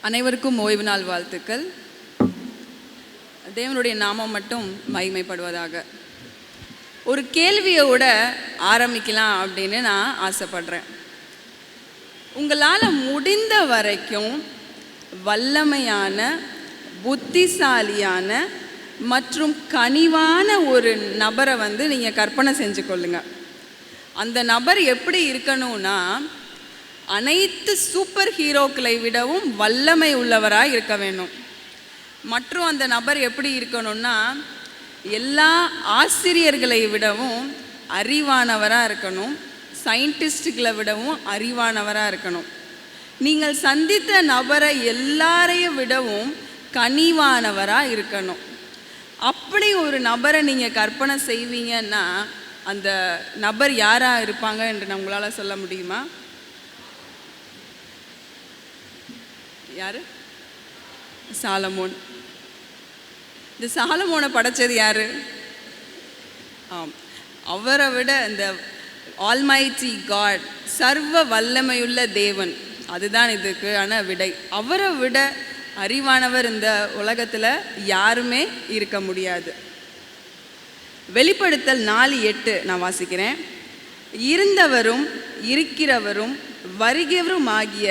அனைவருக்கும் ஓய்வு நாள் வாழ்த்துக்கள். தேவனுடைய நாமம் மட்டும் மகிமைப்படுவதாக. ஒரு கேள்வியோட ஆரம்பிக்கலாம் அப்படின்னு நான் ஆசைப்படுறேன். உங்களால் முடிந்த வரைக்கும் வல்லமையான, புத்திசாலியான மற்றும் கனிவான ஒரு நபரை நீங்கள் கற்பனை செஞ்சு கொள்ளுங்க. அந்த நபர் எப்படி இருக்கணும்னா, அனைத்து சூப்பர் ஹீரோக்களை விடவும் வல்லமை உள்ளவராக இருக்க வேணும். மற்றும் அந்த நபர் எப்படி இருக்கணும்னா, எல்லா ஆசிரியர்களை விடவும் அறிவானவராக இருக்கணும், சயின்டிஸ்டுகளை விடவும் அறிவானவராக இருக்கணும். நீங்கள் சந்தித்த நபரை எல்லாரையும் விடவும் கனிவானவராக இருக்கணும். அப்படி ஒரு நபரை நீங்கள் கற்பனை செய்வீங்கன்னா அந்த நபர் யாராக இருப்பாங்க என்று உங்களால் சொல்ல முடியுமா? யாரு? சாலமோன். இந்த சாலமோனை படைச்சது யாரு? அவரை விட இந்த ஆல்மைட்டி காட், சர்வ வல்லமையுள்ள தேவன், அதுதான் இதுக்கான விடை. அவரை விட அறிவானவர் இந்த உலகத்தில் யாருமே இருக்க முடியாது. வெளிப்படுத்தல் 4:8 நான் வாசிக்கிறேன். இருந்தவரும் இருக்கிறவரும் வருகிறவரும் ஆகிய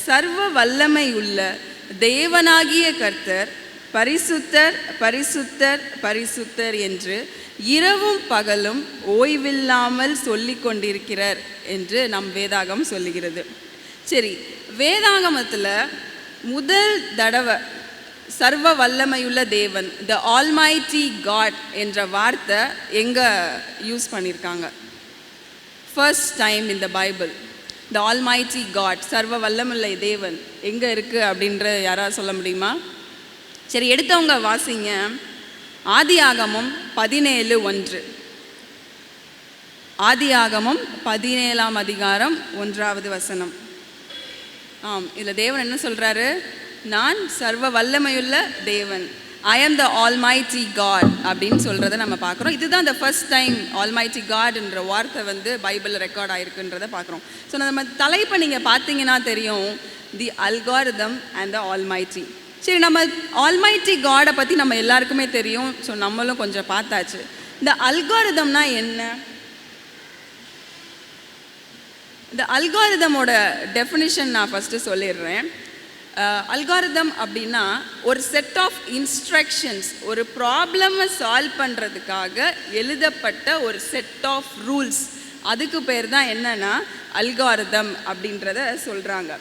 சர்வ வல்லமை உள்ள தேவனாகிய கர்த்தர் பரிசுத்தர் பரிசுத்தர் பரிசுத்தர் என்று இரவும் பகலும் ஓய்வில்லாமல் சொல்லி கொண்டிருக்கிறார் என்று நம் வேதாகம் சொல்லுகிறது. சரி, வேதாகமத்தில் முதல் தடவை சர்வ வல்லமையுள்ள தேவன், த ஆல்மைட்டி காட் என்ற வார்த்தை எங்கே யூஸ் பண்ணியிருக்காங்க? First time in the Bible the almighty God, சர்வ வல்லமுள்ள தேவன் எங்கே இருக்குது அப்படின்ற யாராவது சொல்ல முடியுமா? சரி, எடுத்தவங்க வாசிங்க. ஆதியாகமம் 17:1. ஆதியாகமம் 17ஆம் அதிகாரம் 1வது வசனம். இதில் தேவன் என்ன சொல்கிறாரு? நான் சர்வ வல்லமையுள்ள தேவன், ஐ ஆம் த ஆல்மைட்டி காட் அப்படின்னு சொல்கிறத நம்ம பார்க்குறோம். இதுதான் த ஃபர்ஸ்ட் டைம் ஆல்மைட்டி காட்ன்ற வார்த்தை பைபிளில் ரெக்கார்ட் ஆகிருக்குன்றதை பார்க்குறோம். ஸோ நம்ம தலைப்பை நீங்கள் பார்த்தீங்கன்னா தெரியும், தி அல்காரிதம் அண்ட் த ஆல்மைட்டி. சரி, நம்ம ஆல்மைட்டி காடை பற்றி நம்ம எல்லாருக்குமே தெரியும். ஸோ நம்மளும் கொஞ்சம் பார்த்தாச்சு. இந்த அல்காரிதம்னா என்ன? இந்த அல்காரிதமோட டெஃபினிஷன் நான் ஃபஸ்ட்டு சொல்லிடுறேன். அல்காரிதம் அப்படின்னா ஒரு செட் ஆஃப் இன்ஸ்ட்ரக்ஷன்ஸ், ஒரு ப்ராப்ளமை சால்வ் பண்ணுறதுக்காக எழுதப்பட்ட ஒரு செட் ஆஃப் ரூல்ஸ். அதுக்கு பேர் தான் என்னன்னா அல்காரிதம் அப்படின்றத சொல்கிறாங்க.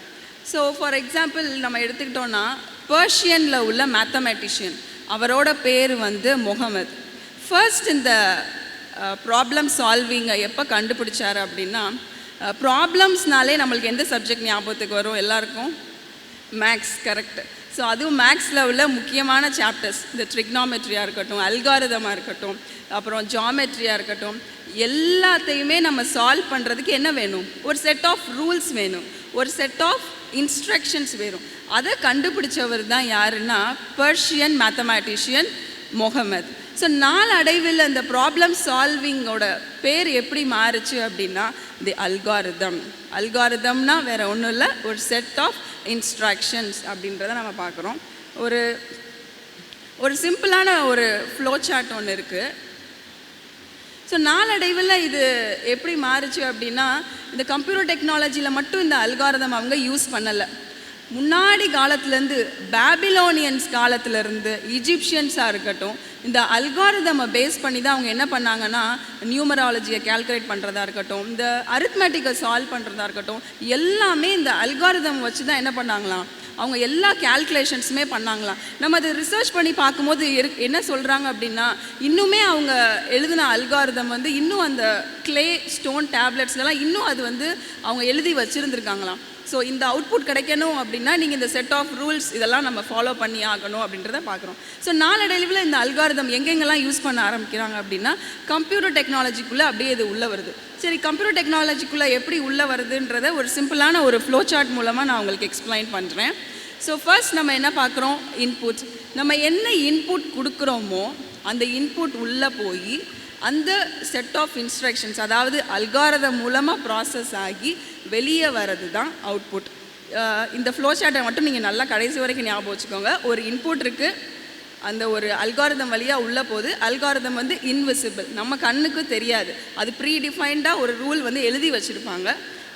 ஸோ ஃபார் எக்ஸாம்பிள் நம்ம எடுத்துக்கிட்டோன்னா, பர்ஷியனில் உள்ள மேத்தமெட்டிஷியன், அவரோட பேர் முகமது. ஃபர்ஸ்ட் இந்த ப்ராப்ளம் சால்விங்கை எப்போ கண்டுபிடிச்சாரு அப்படின்னா, ப்ராப்ளம்ஸ்னாலே நம்மளுக்கு எந்த சப்ஜெக்ட் ஞாபகத்துக்கு வரும்? எல்லாருக்கும் மேக்ஸ், கரெக்ட். ஸோ அதுவும் மேக்ஸில் உள்ள முக்கியமான சாப்டர்ஸ், இந்த ட்ரிக்னாமெட்ரியாக இருக்கட்டும், அல்காரிதமாக இருக்கட்டும், அப்புறம் ஜாமெட்ரியாக இருக்கட்டும், எல்லாத்தையுமே நம்ம சால்வ் பண்ணுறதுக்கு என்ன வேணும்? ஒரு செட் ஆஃப் ரூல்ஸ் வேணும், ஒரு செட் ஆஃப் இன்ஸ்ட்ரக்ஷன்ஸ் வேணும். அதை கண்டுபிடிச்சவர் தான் யாருன்னா பர்ஷியன் மேத்தமேட்டிஷியன் முகமது. ஸோ நாளடைவில் அந்த ப்ராப்ளம் சால்விங்கோட பேர் எப்படி மாறுச்சு அப்படின்னா தி அல்காரிதம். அல்காரிதம்னா வேறு ஒன்றும் இல்லை, ஒரு செட் ஆஃப் இன்ஸ்ட்ரக்ஷன்ஸ் அப்படின்றத நம்ம பார்க்குறோம். ஒரு சிம்பிளான ஒரு ஃப்ளோ சார்ட் ஒன்று இருக்குது. ஸோ நாளடைவில் இது எப்படி மாறுச்சு அப்படின்னா, இந்த கம்ப்யூட்டர் டெக்னாலஜியில் மட்டும் இந்த அல்காரிதம் அவங்க யூஸ் பண்ணலை. முன்னாடி காலத்துலேருந்து, பாபிலோனியன்ஸ் காலத்துலேருந்து, ஈஜிப்ஷியன்ஸாக இருக்கட்டும், இந்த அல்காரிதமை பேஸ் பண்ணி தான் அவங்க என்ன பண்ணாங்கன்னா, நியூமராலஜியை கால்குலேட் பண்ணுறதா இருக்கட்டும், இந்த அரித்மெட்டிக்கை சால்வ் பண்ணுறதா இருக்கட்டும், எல்லாமே இந்த அல்காரிதம் வச்சு தான் என்ன பண்ணாங்களாம், அவங்க எல்லா கேல்குலேஷன்ஸுமே பண்ணாங்களாம். நம்ம அதை ரிசர்ச் பண்ணி பார்க்கும்போது என்ன சொல்கிறாங்க அப்படின்னா, இன்னுமே அவங்க எழுதின அல்காரிதம் இன்னும் அந்த கிளே ஸ்டோன் டேப்லெட்ஸ்லாம் இன்னும் அது அவங்க எழுதி வச்சுருந்துருக்காங்களாம். ஸோ இந்த அவுட்புட் கிடைக்கணும் அப்படின்னா நீங்கள் இந்த செட் ஆஃப் ரூல்ஸ் இதெல்லாம் நம்ம ஃபாலோ பண்ணி ஆகணும் அப்படின்றத பார்க்குறோம். ஸோ நாளடைவில் இந்த அல்காரிதம் எங்கெங்கெல்லாம் யூஸ் பண்ண ஆரம்பிக்கிறாங்க அப்படின்னா, கம்ப்யூட்டர் டெக்னாலஜிக்குள்ளே அப்படியே இது உள்ளே வருது. சரி, கம்ப்யூட்டர் டெக்னாலஜிக்குள்ளே எப்படி உள்ளே வருதுன்றதை ஒரு சிம்பிளான ஒரு ஃப்ளோ சார்ட் மூலமாக நான் உங்களுக்கு எக்ஸ்பிளைன் பண்ணுறேன். ஸோ ஃபர்ஸ்ட் நம்ம என்ன பார்க்குறோம்? இன்புட். நம்ம என்ன இன்புட் கொடுக்குறோமோ அந்த இன்புட் உள்ளே போய் அந்த செட் ஆஃப் இன்ஸ்ட்ரக்ஷன்ஸ், அதாவது அல்காரிதம் மூலமாக ப்ராசஸ் ஆகி வெளியே வர்றது தான் அவுட்புட். இந்த ஃப்ளோ சார்ட்டை மட்டும் நீங்கள் நல்லா கடைசி வரைக்கும் ஞாபகம் வச்சுக்கோங்க. ஒரு இன்புட் இருக்குது, அந்த ஒரு அல்காரிதம் வழியாக உள்ள போது அல்காரிதம் வந்து இன்விசிபிள், நம்ம கண்ணுக்கு தெரியாது. அது ப்ரீ டிஃபைன்டாக ஒரு ரூல் வந்து எழுதி வச்சுருப்பாங்க.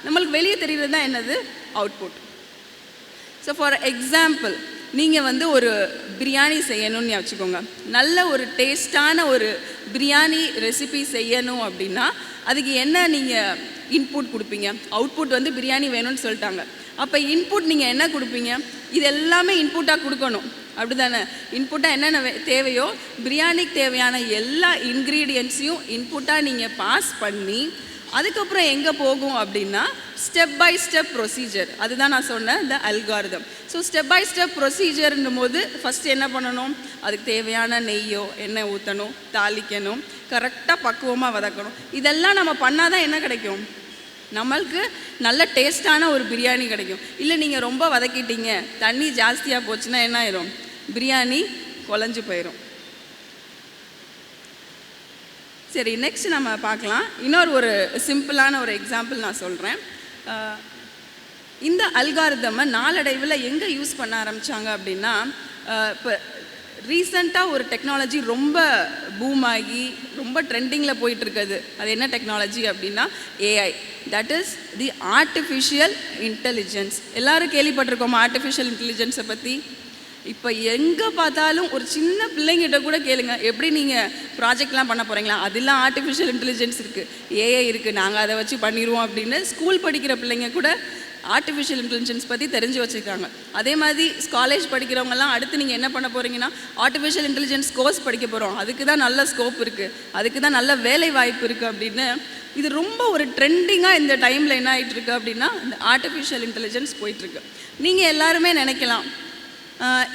நம்மளுக்கு வெளியே தெரிகிறது தான் என்னது, அவுட்புட். ஸோ ஃபார் எக்ஸாம்பிள், நீங்கள் வந்து ஒரு பிரியாணி செய்யணும்னு வச்சுக்கோங்க. நல்ல ஒரு டேஸ்டான ஒரு பிரியாணி ரெசிபி செய்யணும் அப்படின்னா அதுக்கு என்ன நீங்கள் இன்புட் கொடுப்பீங்க? அவுட்புட் வந்து பிரியாணி வேணும்னு சொல்லிட்டாங்க. அப்போ இன்புட் நீங்கள் என்ன கொடுப்பீங்க? இது எல்லாமே இன்புட்டாக கொடுக்கணும், அப்படி தானே? இன்புட்டாக என்னென்ன தேவையோ பிரியாணிக்கு தேவையான எல்லா இன்க்ரீடியன்ட்ஸையும் இன்புட்டாக நீங்கள் பாஸ் பண்ணி அதுக்கப்புறம் எங்கே போகும் அப்படின்னா ஸ்டெப் பை ஸ்டெப் ப்ரொசீஜர். அதுதான் நான் சொன்னேன், இந்த algorithm. So step by step ப்ரொசீஜர்னும் போது ஃபஸ்ட்டு என்ன பண்ணணும்? அதுக்கு தேவையான நெய்யோ எண்ணெய் ஊற்றணும், தாளிக்கணும், கரெக்டாக பக்குவமாக வதக்கணும். இதெல்லாம் நம்ம பண்ணால் தான் என்ன கிடைக்கும்? நம்மளுக்கு நல்ல டேஸ்டான ஒரு பிரியாணி கிடைக்கும். இல்லை நீங்கள் ரொம்ப வதக்கிட்டீங்க, தண்ணி ஜாஸ்தியாக போச்சுன்னா என்ன ஆயிரும்? பிரியாணி குழஞ்சு போயிடும். சரி, நெக்ஸ்ட் நம்ம பார்க்கலாம். இன்னொரு சிம்பிளான ஒரு எக்ஸாம்பிள் நான் சொல்கிறேன். இந்த அல்காரிதமை நாளடைவில் எங்கே யூஸ் பண்ண ஆரம்பித்தாங்க அப்படின்னா, இப்போ ரீசண்டாக ஒரு டெக்னாலஜி ரொம்ப பூம் ஆகி ரொம்ப ட்ரெண்டிங்கில் போயிட்டுருக்குது. அது என்ன டெக்னாலஜி அப்படின்னா AI, that is the artificial intelligence. எல்லோரும் கேள்விப்பட்டிருக்கோமா ஆர்டிஃபிஷியல் இன்டெலிஜென்ஸை பற்றி? இப்போ எங்கே பார்த்தாலும் ஒரு சின்ன பிள்ளைங்கிட்ட கூட கேளுங்க, எப்படி நீங்கள் ப்ராஜெக்ட்லாம் பண்ண போகிறீங்களா? அதெல்லாம் ஆர்டிஃபிஷியல் இன்டெலிஜென்ஸ் இருக்குது, ஏஐ இருக்குது, நாங்கள் அதை வச்சு பண்ணிடுவோம் அப்படின்னு ஸ்கூல் படிக்கிற பிள்ளைங்க கூட ஆர்டிஃபிஷியல் இன்டெலிஜென்ஸ் பற்றி தெரிஞ்சு வச்சுருக்காங்க. அதே மாதிரி காலேஜ் படிக்கிறவங்கலாம் அடுத்து நீங்கள் என்ன பண்ண போகிறீங்கன்னா ஆர்டிஃபிஷியல் இன்டெலிஜென்ஸ் கோர்ஸ் படிக்க போகிறோம், அதுக்கு தான் நல்ல ஸ்கோப் இருக்குது, அதுக்கு தான் நல்ல வேலை வாய்ப்பு இருக்குது அப்படின்னு. இது ரொம்ப ஒரு ட்ரெண்டிங்காக இந்த டைமில் என்ன ஆகிட்டு இருக்கு அப்படின்னா இந்த ஆர்டிஃபிஷியல் இன்டெலிஜென்ஸ் போயிட்டுருக்கு. நீங்கள் எல்லாருமே நினைக்கலாம்,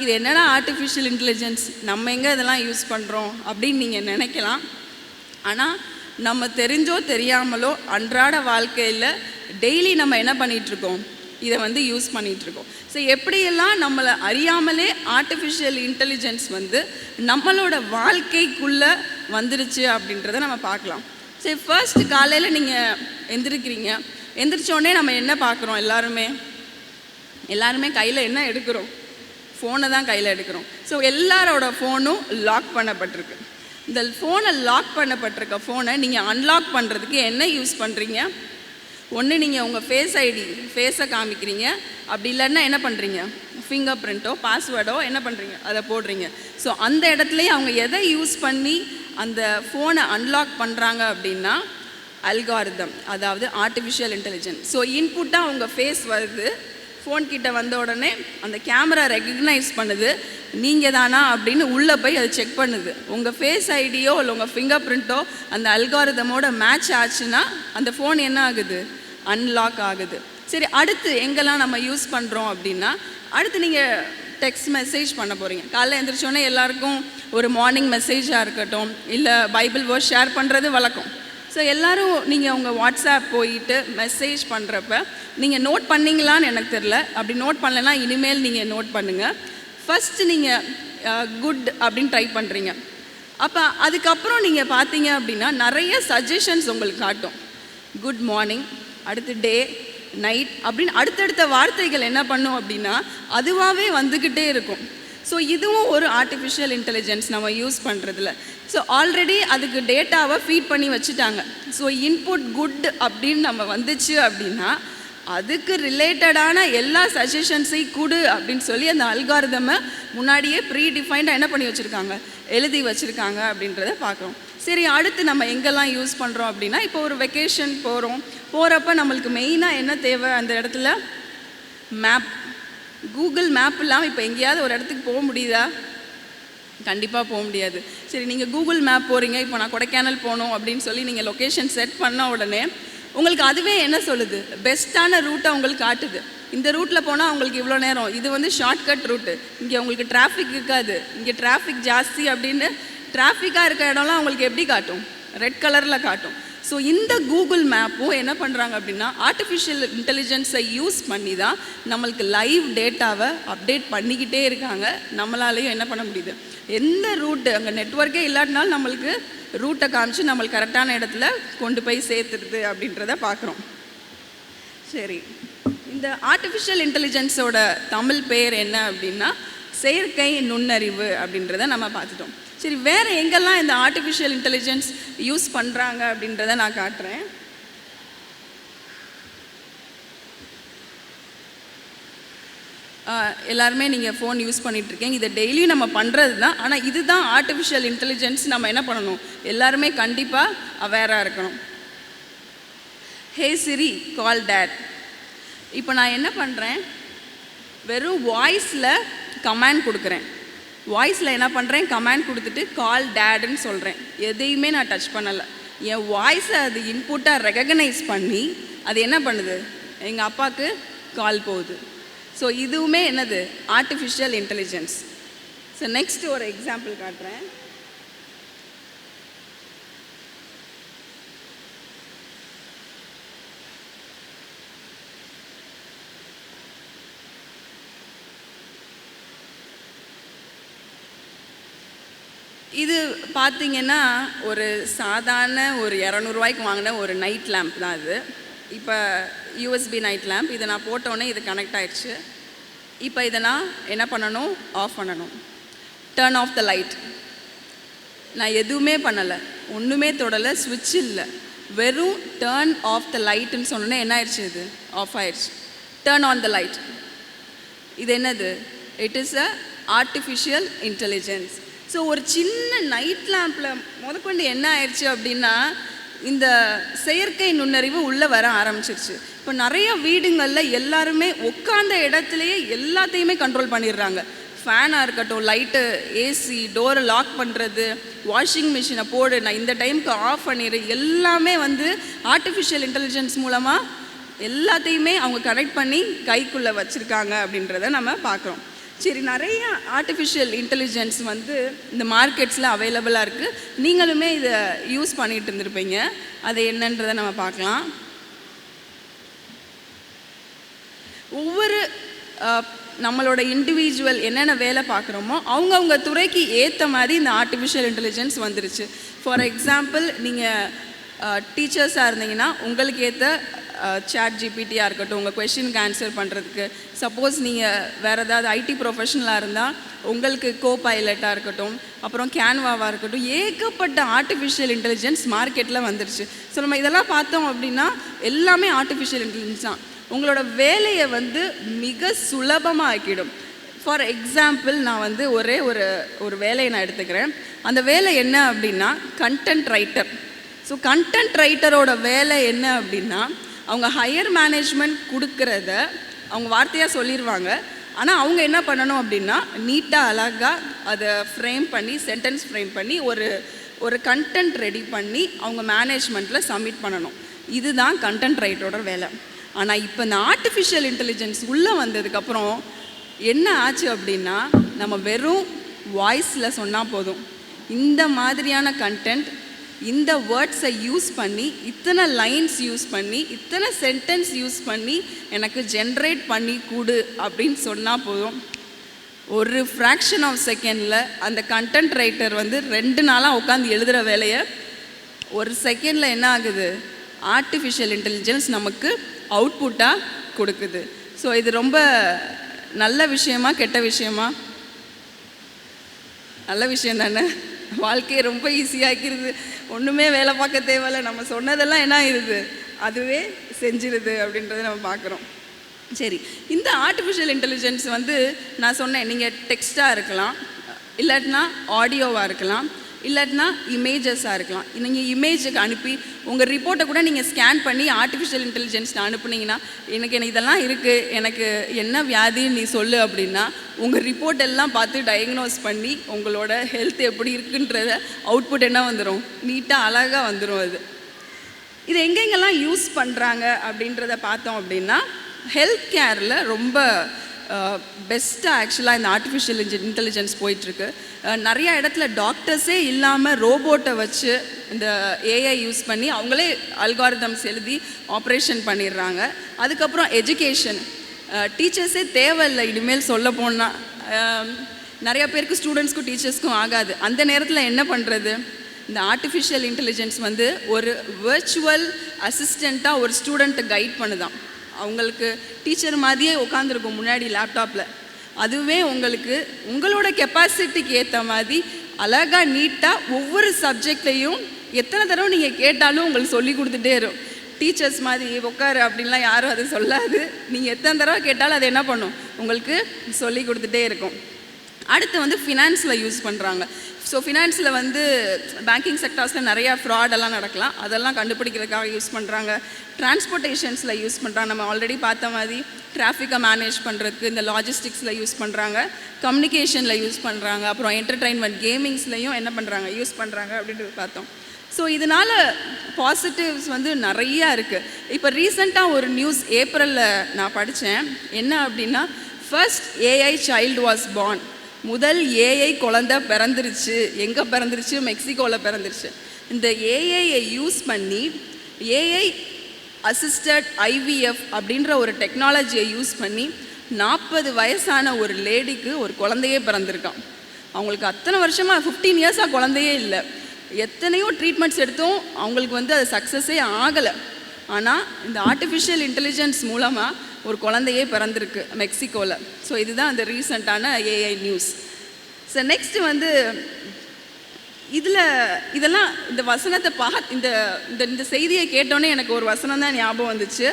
இது என்னடா ஆர்டிஃபிஷியல் இன்டெலிஜென்ஸ், நம்ம எங்கே இதெல்லாம் யூஸ் பண்ணுறோம் அப்படின்னு நீங்கள் நினைக்கலாம். ஆனால் நம்ம தெரிஞ்சோ தெரியாமலோ அன்றாட வாழ்க்கையில் டெய்லி நம்ம என்ன பண்ணிகிட்ருக்கோம்? இதை வந்து யூஸ் பண்ணிகிட்ருக்கோம். ஸோ எப்படியெல்லாம் நம்மளை அறியாமலே ஆர்டிஃபிஷியல் இன்டெலிஜென்ஸ் வந்து நம்மளோட வாழ்க்கைக்குள்ளே வந்துருச்சு அப்படின்றத நம்ம பார்க்கலாம். சரி, ஃபர்ஸ்ட் காலையில் நீங்கள் எந்திரிக்கிறீங்க, எந்திரிச்சோடனே நம்ம என்ன பார்க்குறோம்? எல்லாருமே கையில் என்ன எடுக்கிறோம்? ஃபோனை தான் கையில் எடுக்கிறோம். ஸோ எல்லாரோட ஃபோனும் லாக் பண்ணப்பட்டிருக்கு. இந்த ஃபோனை லாக் பண்ணப்பட்டிருக்க ஃபோனை நீங்கள் அன்லாக் பண்ணுறதுக்கு என்ன யூஸ் பண்ணுறீங்க? ஒன்று நீங்கள் உங்கள் ஃபேஸை காமிக்கிறீங்க, அப்படி இல்லைன்னா என்ன பண்ணுறீங்க? ஃபிங்கர் பிரிண்ட்டோ பாஸ்வேர்டோ என்ன பண்ணுறீங்க? அதை போடுறீங்க. ஸோ அந்த இடத்துலையே அவங்க எதை யூஸ் பண்ணி அந்த ஃபோனை அன்லாக் பண்ணுறாங்க அப்படின்னா அல்காரிதம், அதாவது ஆர்டிஃபிஷியல் இன்டெலிஜென்ஸ். ஸோ இன்புட்டாக உங்கள் ஃபேஸ் வருது, ஃபோன் கிட்ட வந்த உடனே அந்த கேமரா ரெகக்னைஸ் பண்ணுது நீங்கள் தானா அப்படின்னு உள்ளே போய் அது செக் பண்ணுது. உங்கள் ஃபேஸ் ஐடியோ இல்லை உங்கள் ஃபிங்கர் பிரிண்ட்டோ அந்த அல்காரிதமோட மேட்ச் ஆச்சுன்னா அந்த ஃபோன் என்ன ஆகுது? அன்லாக் ஆகுது. சரி, அடுத்து எங்கெல்லாம் நம்ம யூஸ் பண்ணுறோம் அப்படின்னா, அடுத்து நீங்கள் டெக்ஸ்ட் மெசேஜ் பண்ண போகிறீங்க. காலைல எழுந்திரிச்சோன்னே எல்லாருக்கும் ஒரு மார்னிங் மெசேஜாக இருக்கட்டும், இல்லை பைபிள் வேர்ஸ் ஷேர் பண்ணுறது வழக்கம். ஸோ எல்லோரும் நீங்கள் உங்கள் வாட்ஸ்அப் போயிட்டு மெசேஜ் பண்ணுறப்ப நீங்கள் நோட் பண்ணிங்களான்னு எனக்கு தெரில. அப்படி நோட் பண்ணலைன்னா இனிமேல் நீங்கள் நோட் பண்ணுங்கள். ஃபஸ்ட்டு நீங்கள் குட் அப்படின்னு டைப் பண்ணுறீங்க. அப்போ அதுக்கப்புறம் நீங்கள் பார்த்தீங்க அப்படின்னா நிறைய சஜஷன்ஸ் உங்களுக்கு காட்டும். குட் மார்னிங், அடுத்து டே, நைட் அப்படின்னு அடுத்தடுத்த வார்த்தைகள் என்ன பண்ணும் அப்படின்னா அதுவாகவே வந்துக்கிட்டே இருக்கும். ஸோ இதுவும் ஒரு ஆர்டிஃபிஷியல் இன்டெலிஜென்ஸ் நம்ம யூஸ் பண்ணுறதுல. ஸோ ஆல்ரெடி அதுக்கு டேட்டாவை ஃபீட் பண்ணி வச்சுட்டாங்க. ஸோ இன்புட் குட் அப்படின்னு நம்ம வந்துச்சு அப்படின்னா அதுக்கு ரிலேட்டடான எல்லா சஜஷன்ஸையும் கொடு அப்படின்னு சொல்லி அந்த அல்காரிதமை முன்னாடியே ப்ரீ டிஃபைன்டாக என்ன பண்ணி வச்சுருக்காங்க? எழுதி வச்சுருக்காங்க அப்படின்றத பார்க்குறோம். சரி, அடுத்து நம்ம எங்கெல்லாம் யூஸ் பண்ணுறோம் அப்படின்னா, இப்போ ஒரு வெக்கேஷன் போகிறப்ப நம்மளுக்கு மெயினாக என்ன தேவை? அந்த இடத்துல மேப், கூகுள் மேப் இல்லாமல் இப்போ எங்கேயாவது ஒரு இடத்துக்கு போக முடியுதா? கண்டிப்பாக போக முடியாது. சரி, நீங்கள் கூகுள் மேப் போகிறீங்க, இப்போ நான் கொடைக்கானல் போகணும் அப்படின்னு சொல்லி நீங்கள் லொக்கேஷன் செட் பண்ண உடனே உங்களுக்கு அதுவே என்ன சொல்லுது? பெஸ்ட்டான ரூட்டை உங்களுக்கு காட்டுது. இந்த ரூட்டில் போனால் உங்களுக்கு இவ்வளோ நேரம், இது வந்து ஷார்ட்கட் ரூட்டு, இங்கே உங்களுக்கு டிராஃபிக் இருக்காது, இங்கே டிராஃபிக் ஜாஸ்தி அப்படின்னு டிராஃபிக்காக இருக்க இடம்லாம் உங்களுக்கு எப்படி காட்டும்? ரெட் கலரில் காட்டும். ஸோ இந்த கூகுள் மேப்பும் என்ன பண்ணுறாங்க அப்படின்னா ஆர்டிஃபிஷியல் இன்டெலிஜென்ஸை யூஸ் பண்ணி தான் நம்மளுக்கு லைவ் டேட்டாவை அப்டேட் பண்ணிக்கிட்டே இருக்காங்க. நம்மளாலேயும் என்ன பண்ண முடியுது? எந்த ரூட்டு அங்கே நெட்வொர்க்கே இல்லாட்டினாலும் நம்மளுக்கு ரூட்டை காமிச்சு நம்மளுக்கு கரெக்டான இடத்துல கொண்டு போய் சேர்த்துருது அப்படின்றத பார்க்குறோம். சரி, இந்த ஆர்டிஃபிஷியல் இன்டெலிஜென்ஸோட தமிழ் பேர் என்ன அப்படின்னா செயற்கை நுண்ணறிவு அப்படின்றத நம்ம பார்த்துட்டோம். சரி, வேறு எங்கெல்லாம் இந்த ஆர்டிஃபிஷியல் இன்டெலிஜென்ஸ் யூஸ் பண்ணுறாங்க அப்படின்றத நான் காட்டுறேன். எல்லாருமே நீங்கள் ஃபோன் யூஸ் பண்ணிகிட்ருக்கீங்க, இதை டெய்லியும் நம்ம பண்ணுறது தான். ஆனால் இதுதான் ஆர்டிஃபிஷியல் இன்டெலிஜென்ஸ். நம்ம என்ன பண்ணணும், எல்லாருமே கண்டிப்பாக அவேராக இருக்கணும். ஹே சிரி, கால் டேட். இப்போ நான் என்ன பண்ணுறேன், வெறும் வாய்ஸில் கமாண்ட் கொடுக்குறேன். வாய்ஸில் என்ன பண்ணுறேன், கமாண்ட் கொடுத்துட்டு கால் டேடுன்னு சொல்கிறேன். எதையுமே நான் டச் பண்ணலை. என் வாய்ஸை அது இன்புட்டாக ரெகக்னைஸ் பண்ணி அது என்ன பண்ணுது, எங்கள் அப்பாவுக்கு கால் போகுது. ஸோ இதுவுமே என்னது, ஆர்டிஃபிஷியல் இன்டெலிஜென்ஸ். ஸோ நெக்ஸ்ட் ஒரு எக்ஸாம்பிள் காட்டுறேன். இது பார்த்தீங்கன்னா ஒரு சாதாரண ஒரு 200 ரூபாய்க்கு வாங்கின ஒரு நைட் லேம்ப் தான் இது. இப்போ யூஎஸ்பி நைட் லேம்ப். இதை நான் போட்டோன்னே இது கனெக்ட் ஆகிடுச்சு. இப்போ இதை நான் என்ன பண்ணணும், ஆஃப் பண்ணணும். Turn off the light. நான் எதுவுமே பண்ணலை, ஒன்றுமே தொடலை, ஸ்விட்ச் இல்லை, வெறும் டர்ன் ஆஃப் த லைட்டுன்னு சொன்னோன்னே என்ன ஆயிடுச்சு, இது ஆஃப் ஆயிடுச்சு. Turn on the light. இது என்னது, it is a artificial intelligence. So ஒரு சின்ன நைட் லேம்பில் முதற்கொண்டு என்ன ஆயிடுச்சு அப்படின்னா இந்த செயற்கை நுண்ணறிவு உள்ளே வர ஆரம்பிச்சிருச்சு. இப்போ நிறைய வீடுங்களில் எல்லாருமே உட்காந்த இடத்துலையே எல்லாத்தையுமே கண்ட்ரோல் பண்ணிடுறாங்க. ஃபேனாக இருக்கட்டும், லைட்டு, ஏசி, டோரை லாக் பண்ணுறது, வாஷிங் மிஷினை போடு, நான் இந்த டைமுக்கு ஆஃப் பண்ணிடு, எல்லாமே ஆர்டிஃபிஷியல் இன்டெலிஜென்ஸ் மூலமாக எல்லாத்தையுமே அவங்க கனெக்ட் பண்ணி கைக்குள்ளே வச்சுருக்காங்க அப்படின்றத நம்ம பார்க்குறோம். சரி, நிறைய ஆர்டிஃபிஷியல் இன்டெலிஜென்ஸ் இந்த மார்க்கெட்ஸில் அவைலபிளாக இருக்குது. நீங்களுமே இதை யூஸ் பண்ணிகிட்டு இருந்திருப்பீங்க. அது என்னன்றதை நம்ம பார்க்கலாம். ஒவ்வொரு நம்மளோட இண்டிவிஜுவல் என்னென்ன வேலை பார்க்குறோமோ அவங்கவுங்க துறைக்கு ஏற்ற மாதிரி இந்த ஆர்டிஃபிஷியல் இன்டெலிஜென்ஸ் வந்துருச்சு. ஃபார் எக்ஸாம்பிள், நீங்கள் டீச்சர்ஸாக இருந்தீங்கன்னா உங்களுக்கு ஏற்ற சாட் ஜிபிடியாக இருக்கட்டும், உங்கள் கொஷினுக்கு ஆன்சர் பண்ணுறதுக்கு. சப்போஸ் நீங்கள் வேறு ஏதாவது ஐடி ப்ரொஃபஷனலாக இருந்தால் உங்களுக்கு கோ பைலட்டாக இருக்கட்டும், அப்புறம் கேன்வாவாக இருக்கட்டும், ஏகப்பட்ட ஆர்டிஃபிஷியல் இன்டெலிஜென்ஸ் மார்க்கெட்டில் வந்துருச்சு. ஸோ நம்ம இதெல்லாம் பார்த்தோம் அப்படின்னா எல்லாமே ஆர்டிஃபிஷியல் இன்டெலிஜென்ஸ் தான். உங்களோட வேலையை மிக சுலபமாக ஆக்கிடும். ஃபார் எக்ஸாம்பிள், நான் ஒரே ஒரு வேலையை நான் எடுத்துக்கிறேன். அந்த வேலை என்ன அப்படின்னா கண்டென்ட் ரைட்டர். ஸோ கண்டென்ட் ரைட்டரோட வேலை என்ன அப்படின்னா அவங்க ஹையர் மேனேஜ்மெண்ட் கொடுக்குறத அவங்க வார்த்தையாக சொல்லிடுவாங்க. ஆனால் அவங்க என்ன பண்ணணும் அப்படின்னா நீட்டாக அழகாக அதை ஃப்ரேம் பண்ணி, சென்டென்ஸ் ஃப்ரேம் பண்ணி ஒரு கண்டென்ட் ரெடி பண்ணி அவங்க மேனேஜ்மெண்ட்டில் சப்மிட் பண்ணணும். இதுதான் கண்டென்ட் ரைட்டரோட வேலை. ஆனால் இப்போ இந்த ஆர்டிஃபிஷியல் இன்டெலிஜென்ஸ் உள்ளே வந்ததுக்கப்புறம் என்ன ஆச்சு அப்படின்னா நம்ம வெறும் வாய்ஸில் சொன்னால் போதும், இந்த மாதிரியான கண்டென்ட், இந்த வேர்ட்ஸை யூஸ் பண்ணி, இத்தனை லைன்ஸ் யூஸ் பண்ணி, இத்தனை சென்டென்ஸ் யூஸ் பண்ணி எனக்கு ஜென்ரேட் பண்ணி கொடு அப்படின்னு சொன்னால் போதும். ஒரு ஃப்ராக்ஷன் ஆஃப் செகண்டில் அந்த கண்டென்ட் ரைட்டர் 2 நாளாக உட்காந்து எழுதுகிற வேலையை ஒரு செகண்டில் என்ன ஆகுது, ஆர்டிஃபிஷியல் இன்டெலிஜென்ஸ் நமக்கு அவுட்புட்டாக கொடுக்குது. ஸோ இது ரொம்ப நல்ல விஷயமா கெட்ட விஷயமா? நல்ல விஷயம் தானே. வாழ்க்கையை ரொம்ப ஈஸியாக்கிடுது. ஒன்றுமே வேலை பார்க்க தேவையில்லை, நம்ம சொன்னதெல்லாம் என்ன ஆயிடுது, அதுவே செஞ்சிருது அப்படின்றத நம்ம பார்க்குறோம். சரி, இந்த ஆர்டிஃபிஷியல் இன்டெலிஜென்ஸ் நான் சொன்னேன், நீங்கள் டெக்ஸ்ட்டாக இருக்கலாம், இல்லாட்டினா ஆடியோவாக இருக்கலாம், இல்லாட்டினா இமேஜஸாக இருக்கலாம். நீங்கள் இமேஜுக்கு அனுப்பி உங்கள் ரிப்போர்ட்டை கூட நீங்கள் ஸ்கேன் பண்ணி ஆர்டிஃபிஷியல் இன்டெலிஜென்ஸில் அனுப்புனீங்கன்னா எனக்கு இதெல்லாம் இருக்குது, எனக்கு என்ன வியாதின்னு நீ சொல்லு அப்படின்னா உங்கள் ரிப்போர்ட் எல்லாம் பார்த்து டயக்னோஸ் பண்ணி உங்களோட ஹெல்த் எப்படி இருக்குன்றத அவுட்புட் என்ன வந்துடும், நீட்டாக அழகாக வந்துடும். இது எங்கெங்கெல்லாம் யூஸ் பண்ணுறாங்க அப்படின்றத பார்த்தோம் அப்படின்னா ஹெல்த் கேரில் ரொம்ப பெஸ்ட்டாக ஆக்சுவலாக இந்த ஆர்டிஃபிஷியல் இன்டெலிஜென்ஸ் போயிட்டுருக்கு. நிறையா இடத்துல டாக்டர்ஸே இல்லாமல் ரோபோட்டை வச்சு இந்த ஏஐ யூஸ் பண்ணி அவங்களே அல்காரிதம்ஸ் எழுதி ஆப்ரேஷன் பண்ணிடுறாங்க. அதுக்கப்புறம் எஜுகேஷன், டீச்சர்ஸே தேவையில்லை இனிமேல் சொல்ல போனால். நிறையா பேருக்கு ஸ்டூடெண்ட்ஸ்க்கும் டீச்சர்ஸ்க்கும் ஆகாது. அந்த நேரத்தில் என்ன பண்ணுறது, இந்த ஆர்டிஃபிஷியல் இன்டெலிஜென்ஸ் ஒரு வெர்ச்சுவல் அசிஸ்டண்ட்டாக ஒரு ஸ்டூடெண்ட்டை கைட் பண்ணுதான். அவங்களுக்கு டீச்சர் மாதிரியே உட்காந்துருக்கும் முன்னாடி லேப்டாப்பில். அதுவே உங்களுக்கு உங்களோட கெப்பாசிட்டிக்கு ஏற்ற மாதிரி அழகாக நீட்டாக ஒவ்வொரு சப்ஜெக்ட்லேயும் எத்தனை தடவை நீங்கள் கேட்டாலும் உங்களுக்கு சொல்லி கொடுத்துட்டே இருக்கும். டீச்சர்ஸ் மாதிரி உட்காரு அப்படின்லாம் யாரும் அதை சொல்லாது. நீங்கள் எத்தனை தடவை கேட்டாலும் அது என்ன பண்ணும், உங்களுக்கு சொல்லி கொடுத்துட்டே இருக்கும். அடுத்து வந்து ஃபினான்ஸில் யூஸ் பண்ணுறாங்க. ஸோ ஃபினான்ஸில் வந்து பேங்கிங் செக்டார்ஸில் நிறையா ஃப்ராடெல்லாம் நடக்கலாம், அதெல்லாம் கண்டுபிடிக்கிறதுக்காக யூஸ் பண்ணுறாங்க. டிரான்ஸ்போர்ட்டேஷன்ஸில் யூஸ் பண்ணுறாங்க. நம்ம ஆல்ரெடி பார்த்த மாதிரி டிராஃபிக்கை மேனேஜ் பண்ணுறதுக்கு இந்த லாஜிஸ்டிக்ஸில் யூஸ் பண்ணுறாங்க, கம்யூனிகேஷனில் யூஸ் பண்ணுறாங்க, அப்புறம் என்டர்டெயின்மெண்ட் கேமிங்ஸ்லையும் என்ன பண்ணுறாங்க, யூஸ் பண்ணுறாங்க அப்படின்றது பார்த்தோம். ஸோ இதனால் பாசிட்டிவ்ஸ் வந்து நிறையா இருக்குது. இப்போ ரீசெண்டாக ஒரு நியூஸ் ஏப்ரலில் நான் படித்தேன். என்ன அப்படின்னா, first AI child was born. முதல் ஏஐ குழந்தை பிறந்துருச்சு. எங்கே பிறந்துருச்சு? மெக்சிகோவில் பிறந்துருச்சு. இந்த ஏஐயை யூஸ் பண்ணி ஏஐ அசிஸ்டட் ஐவிஎஃப் அப்படின்ற ஒரு டெக்னாலஜியை யூஸ் பண்ணி 40 வயசான ஒரு லேடிக்கு ஒரு குழந்தையே பிறந்திருக்கான். அவங்களுக்கு அத்தனை வருஷமாக 15 இயர்ஸாக குழந்தையே இல்லை. எத்தனையோ ட்ரீட்மெண்ட்ஸ் எடுத்தோம், அவங்களுக்கு வந்து அது சக்ஸஸே ஆகலை. ஆனால் இந்த ஆர்டிஃபிஷியல் இன்டெலிஜென்ஸ் மூலமாக ஒரு குழந்தையே பிறந்திருக்கு மெக்சிகோவில். ஸோ இதுதான் அந்த ரீசண்டான ஏஐ நியூஸ். ஸோ நெக்ஸ்ட்டு வந்து இதெல்லாம் இந்த வசனத்தை இந்த இந்த செய்தியை கேட்டோன்னே எனக்கு ஒரு வசனம் தான் ஞாபகம் வந்துச்சு.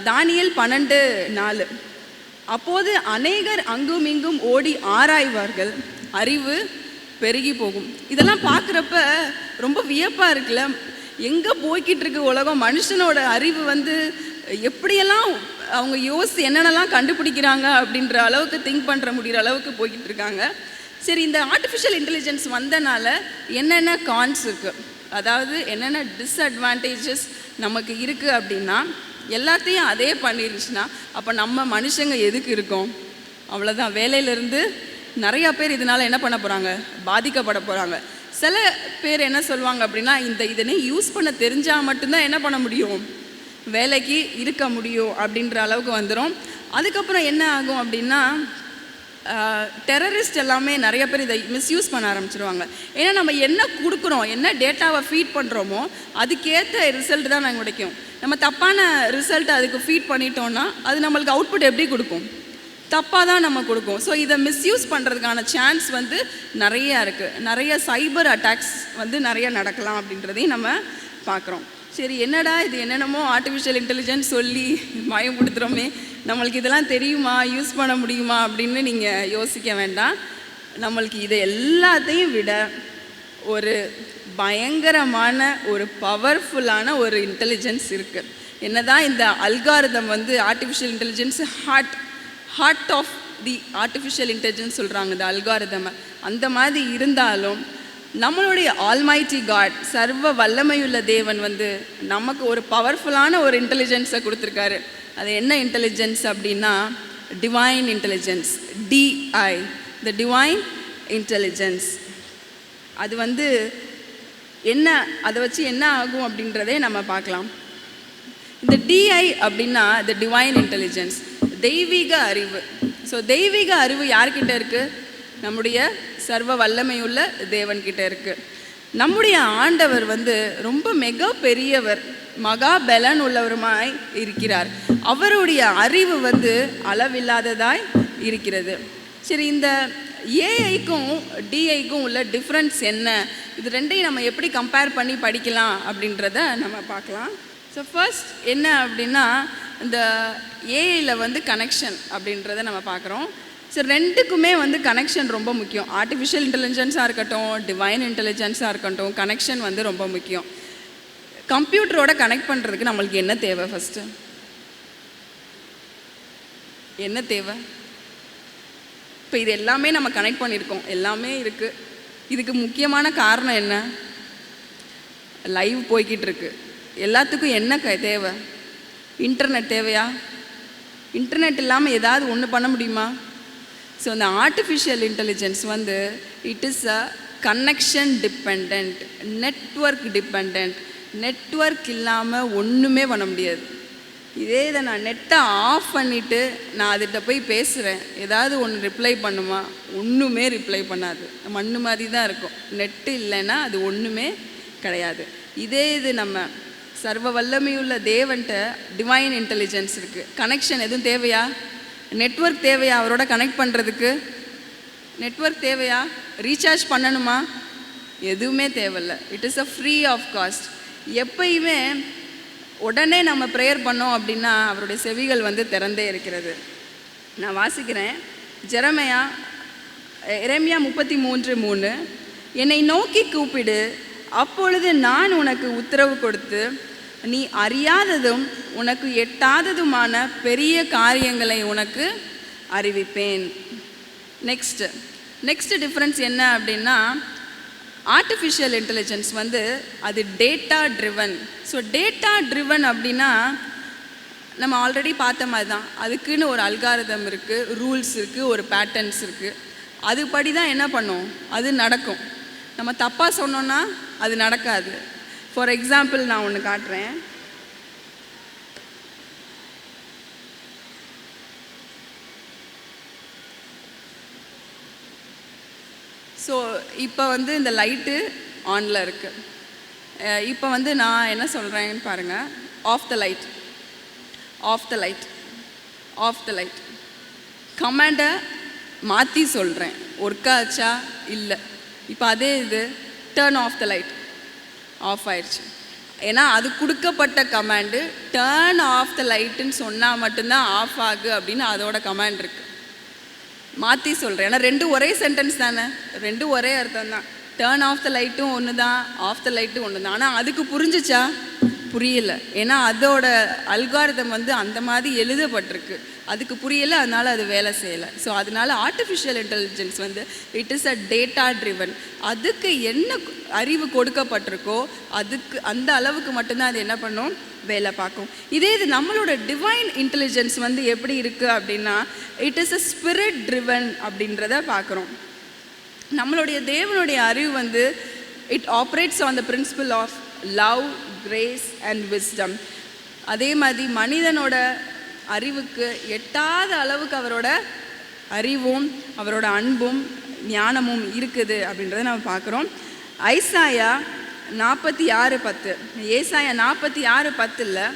தானியேல் 12:4. அப்போது அநேகர் அங்கும் இங்கும் ஓடி ஆராய்வார்கள், அறிவு பெருகி போகும். இதெல்லாம் பார்க்குறப்ப ரொம்ப வியப்பாக இருக்குல்ல. எங்கே போய்கிட்டு இருக்கு உலகம்? மனுஷனோட அறிவு வந்து எப்படியெல்லாம் அவங்க யோசித்து என்னென்னலாம் கண்டுபிடிக்கிறாங்க அப்படின்ற அளவுக்கு திங்க் பண்ணுற முடிகிற அளவுக்கு போய்கிட்டு இருக்காங்க. சரி, இந்த ஆர்டிஃபிஷியல் இன்டெலிஜென்ஸ் வந்தனால என்னென்ன கான்ஸ் இருக்குது, அதாவது என்னென்ன டிஸ்அட்வான்டேஜஸ் நமக்கு இருக்குது அப்படின்னா, எல்லாத்தையும் அதே பண்ணிருச்சுன்னா அப்போ நம்ம மனுஷங்க எதுக்கு இருக்கோம்? அவ்வளோதான். வேலையிலேருந்து நிறையா பேர் இதனால் என்ன பண்ண போகிறாங்க, பாதிக்கப்பட போகிறாங்க. சில பேர் என்ன சொல்லுவாங்க அப்படின்னா, இதனை யூஸ் பண்ண தெரிஞ்சால் மட்டும்தான் என்ன பண்ண முடியும், வேலைக்கு இருக்க முடியும் அப்படின்ற அளவுக்கு வந்துடும். அதுக்கப்புறம் என்ன ஆகும் அப்படின்னா, டெரரிஸ்ட் எல்லாமே நிறைய பேர் இதை மிஸ்யூஸ் பண்ண ஆரம்பிச்சிருவாங்க. ஏன்னா நம்ம என்ன கொடுக்குறோம், என்ன டேட்டாவை ஃபீட் பண்ணுறோமோ அதுக்கேற்ற ரிசல்ட் தான் நாங்கள் கிடைக்கும். நம்ம தப்பான ரிசல்ட் அதுக்கு ஃபீட் பண்ணிட்டோன்னா அது நம்மளுக்கு அவுட்புட் எப்படி கொடுக்கும், தப்பாக தான் நம்ம கொடுக்கும். ஸோ இதை மிஸ்யூஸ் பண்ணுறதுக்கான சான்ஸ் வந்து நிறையா இருக்குது. நிறைய சைபர் அட்டாக்ஸ் வந்து நிறைய நடக்கலாம் அப்படின்றதையும் நம்ம பார்க்குறோம். சரி, என்னடா இது என்னென்னமோ ஆர்டிஃபிஷியல் இன்டெலிஜென்ஸ் சொல்லி பயம் கொடுத்துறோமே, நம்மளுக்கு இதெல்லாம் தெரியுமா, யூஸ் பண்ண முடியுமா அப்படின்னு நீங்கள் யோசிக்க வேண்டாம். நம்மளுக்கு இதை எல்லாத்தையும் விட ஒரு பயங்கரமான ஒரு பவர்ஃபுல்லான ஒரு இன்டெலிஜென்ஸ் இருக்குது. என்னதான் இந்த அல்காரிதம் வந்து artificial intelligence heart of the artificial intelligence சொல்கிறாங்க இந்த அல்காரிதமை, அந்த மாதிரி இருந்தாலும் நம்மளுடைய ஆல்மைட்டி காட், சர்வ வல்லமையுள்ள தேவன் வந்து நமக்கு ஒரு பவர்ஃபுல்லான ஒரு இன்டெலிஜென்ஸை கொடுத்துருக்காரு. அது என்ன இன்டெலிஜென்ஸ் அப்படின்னா, divine intelligence, DI, the divine intelligence. அது வந்து என்ன, அதை வச்சு என்ன ஆகும் அப்படின்றதே நம்ம பார்க்கலாம். இந்த டிஐ அப்படின்னா த டிவைன் இன்டெலிஜென்ஸ், தெய்வீக அறிவு. ஸோ தெய்வீக அறிவு யார்கிட்ட இருக்குது? நம்முடைய சர்வ வல்லமையுள்ள தேவன்கிட்ட இருக்குது. நம்முடைய ஆண்டவர் வந்து ரொம்ப மிக பெரியவர், மகா பலன் உள்ளவருமாய் இருக்கிறார். அவருடைய அறிவு வந்து அளவில்லாததாய் இருக்கிறது. சரி, இந்த ஏஐக்கும் டிஐக்கும் உள்ள டிஃப்ரென்ஸ் என்ன, இது ரெண்டையும் நம்ம எப்படி கம்பேர் பண்ணி படிக்கலாம் அப்படின்றத நம்ம பார்க்கலாம். ஸோ ஃபர்ஸ்ட் என்ன அப்படின்னா, இந்த ஏஐயில் வந்து கனெக்ஷன் அப்படின்றத நம்ம பார்க்குறோம். ஸோ ரெண்டுக்குமே வந்து கனெக்ஷன் ரொம்ப முக்கியம். ஆர்டிஃபிஷியல் இன்டெலிஜென்ஸாக இருக்கட்டும், டிவைன் இன்டெலிஜென்ஸாக இருக்கட்டும், கனெக்ஷன் வந்து ரொம்ப முக்கியம். கம்ப்யூட்டரோட கனெக்ட் பண்ணுறதுக்கு நம்மளுக்கு என்ன தேவை? ஃபஸ்ட்டு என்ன தேவை? இப்போ இது எல்லாமே நம்ம கனெக்ட் பண்ணியிருக்கோம், எல்லாமே இருக்குது. இதுக்கு முக்கியமான காரணம் என்ன? லைவ் போய்கிட்டு இருக்கு. எல்லாத்துக்கும் என்ன தேவை? இன்டர்நெட் தேவையா? இன்டர்நெட் இல்லாமல் ஏதாவது ஒன்று பண்ண முடியுமா? ஸோ இந்த ஆர்டிஃபிஷியல் இன்டெலிஜென்ஸ் வந்து it is a connection depend, network depend. Network இல்லாமல் ஒன்றுமே பண்ண முடியாது. இதே இதை நான் நெட்டை ஆஃப் பண்ணிவிட்டு நான் அதுகிட்ட போய் பேசுகிறேன், ஏதாவது ஒன்று ரிப்ளை பண்ணுமா? ஒன்றுமே ரிப்ளை பண்ணாது, மண்ணு மாதிரி தான் இருக்கும். நெட்டு இல்லைன்னா அது ஒன்றுமே கிடையாது. இதே இது நம்ம சர்வ வல்லமையுள்ள தேவன்ட்ட டிவைன் இன்டெலிஜென்ஸ் இருக்குது. கனெக்ஷன் எதுவும் தேவையா? நெட்வொர்க் தேவையா? அவரோட கனெக்ட் பண்ணுறதுக்கு நெட்வொர்க் தேவையா? ரீசார்ஜ் பண்ணணுமா? எதுவுமே தேவையில்லை. It is a free of cost. எப்பயுமே உடனே நம்ம ப்ரேயர் பண்ணோம் அப்படின்னா அவருடைய செவிகள் வந்து திறந்தே இருக்கிறது. நான் வாசிக்கிறேன். எரேமியா 33:3, என்னை நோக்கி கூப்பிடு, அப்பொழுது நான் உனக்கு உத்தரவு கொடுத்து நீ அறியாததும் உனக்கு எட்டாததுமான பெரிய காரியங்களை உனக்கு அறிவிப்பேன். நெக்ஸ்ட் டிஃப்ரென்ஸ் என்ன அப்படின்னா, ஆர்டிஃபிஷியல் இன்டெலிஜென்ஸ் வந்து அது data driven. So data driven அப்படின்னா நம்ம ஆல்ரெடி பார்த்த மாதிரி தான். அதுக்குன்னு ஒரு அல்காரிதம் இருக்குது, ரூல்ஸ் இருக்குது, ஒரு பேட்டர்ன்ஸ் இருக்குது. அதுபடி தான் என்ன பண்ணும், அது நடக்கும். நம்ம தப்பாக சொன்னோன்னா அது நடக்காது. ஃபார் எக்ஸாம்பிள் நான் ஒன்று காட்டுறேன். ஸோ இப்போ வந்து இந்த லைட்டு ஆனில் இருக்குது. இப்போ வந்து நான் என்ன சொல்கிறேன்னு பாருங்கள். Off the light, off the light, off the light. கமாண்டை மாற்றி சொல்கிறேன். ஒர்க் ஆச்சா? இல்லை. இப்போ அதே இது turn off the light, off ஆயிடுச்சு. ஏன்னா அது கொடுக்கப்பட்ட கமாண்டு. டர்ன் ஆஃப் த லைட்டுன்னு சொன்னால் மட்டும்தான் ஆஃப் ஆகு அப்படின்னு அதோட கமாண்ட் இருக்குது. மாற்றி சொல்கிறேன். ஏன்னா ரெண்டும் ஒரே சென்டென்ஸ் தானே, ரெண்டும் ஒரே அர்த்தம் தான். டர்ன் ஆஃப் த லைட்டும் ஒன்று தான், ஆஃப் த லைட்டும் ஒன்று தான். ஆனால் அதுக்கு புரிஞ்சிச்சா? புரியலை. ஏன்னா அதோட அல்காரிதம் வந்து அந்த மாதிரி எழுதப்பட்டிருக்கு. அதுக்கு புரியலை, அதனால் அது வேலை செய்யலை. ஸோ அதனால் ஆர்டிஃபிஷியல் இன்டெலிஜென்ஸ் வந்து it is a data driven. அதுக்கு என்ன அறிவு கொடுக்கப்பட்டிருக்கோ அதுக்கு அந்த அளவுக்கு மட்டும்தான் அது என்ன பண்ணும், வேலை பார்க்கும். இதே இது நம்மளோட டிவைன் இன்டெலிஜென்ஸ் வந்து எப்படி இருக்குது அப்படின்னா, it is a spirit driven அப்படின்றத பார்க்குறோம். நம்மளுடைய தேவனுடைய அறிவு வந்து it operates on the principle of love, grace and wisdom. அதே மாதிரி மனிதனோட அறிவுக்கு எட்டாத அளவுக்கு அவரோட அறிவும் அவரோட அன்பும் ஞானமும் இருக்குது அப்படின்றத நம்ம பார்க்குறோம். ஐசாயா 46:10, ஏசாயா 46:10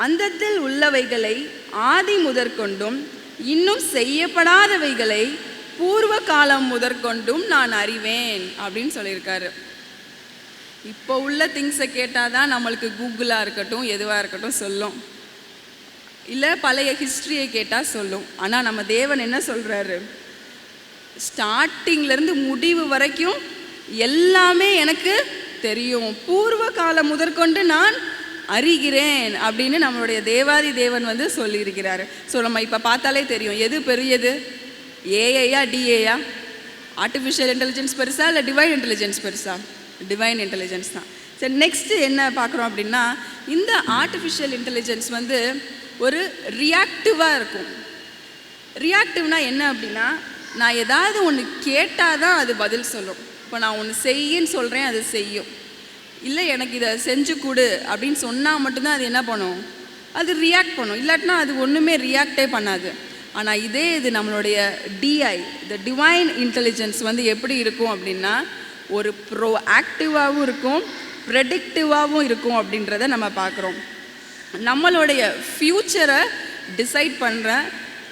அந்தத்தில் உள்ளவைகளை ஆதி முதற்கொண்டும் இன்னும் செய்யப்படாதவைகளை பூர்வ காலம் முதற்கொண்டும் நான் அறிவேன் அப்படின்னு சொல்லியிருக்காரு. இப்போ உள்ள திங்ஸை கேட்டால் தான் நம்மளுக்கு கூகுளாக இருக்கட்டும் எதுவாக இருக்கட்டும் சொல்லும், இல்லை பழைய ஹிஸ்ட்ரியை கேட்டால் சொல்லும். ஆனால் நம்ம தேவன் என்ன சொல்கிறாரு, ஸ்டார்டிங்லேருந்து முடிவு வரைக்கும் எல்லாமே எனக்கு தெரியும், பூர்வ காலம் முதற்கொண்டு நான் அறிகிறேன் அப்படின்னு நம்மளுடைய தேவாதி தேவன் வந்து சொல்லியிருக்கிறாரு. ஸோ நம்ம இப்போ பார்த்தாலே தெரியும் எது பெரியது, ஏஐயா டிஏயா? ஆர்டிஃபிஷியல் இன்டெலிஜென்ஸ் பெருசா இல்லை டிவைன் இன்டெலிஜென்ஸ் பெருசா? டிவைன் இன்டெலிஜென்ஸ் தான். சரி, நெக்ஸ்ட்டு என்ன பார்க்குறோம் அப்படின்னா, இந்த ஆர்டிஃபிஷியல் இன்டெலிஜென்ஸ் வந்து ஒரு ரியாக்டிவாக இருக்கும். ரியாக்டிவ்னா என்ன அப்படின்னா, நான் ஏதாவது ஒன்று கேட்டால் தான் அது பதில் சொல்லும். இப்போ நான் ஒன்று செய்யின்னு சொல்கிறேன், அது செய்யும். இல்லை எனக்கு இதை செஞ்சு கொடு அப்படின்னு சொன்னால் மட்டும்தான் அது என்ன பண்ணும், அது ரியாக்ட் பண்ணும். இல்லாட்டினா அது ஒன்றுமே ரியாக்டே பண்ணாது. ஆனால் இதே இது நம்மளுடைய டிஐ, இந்த டிவைன் இன்டெலிஜென்ஸ் வந்து எப்படி இருக்கும் அப்படின்னா, ஒரு ப்ரோ ஆக்டிவாகவும் இருக்கும், ப்ரெடிக்டிவாகவும் இருக்கும் அப்படின்றத நம்ம பார்க்குறோம். நம்மளுடைய ஃப்யூச்சரை டிசைட் பண்ணுற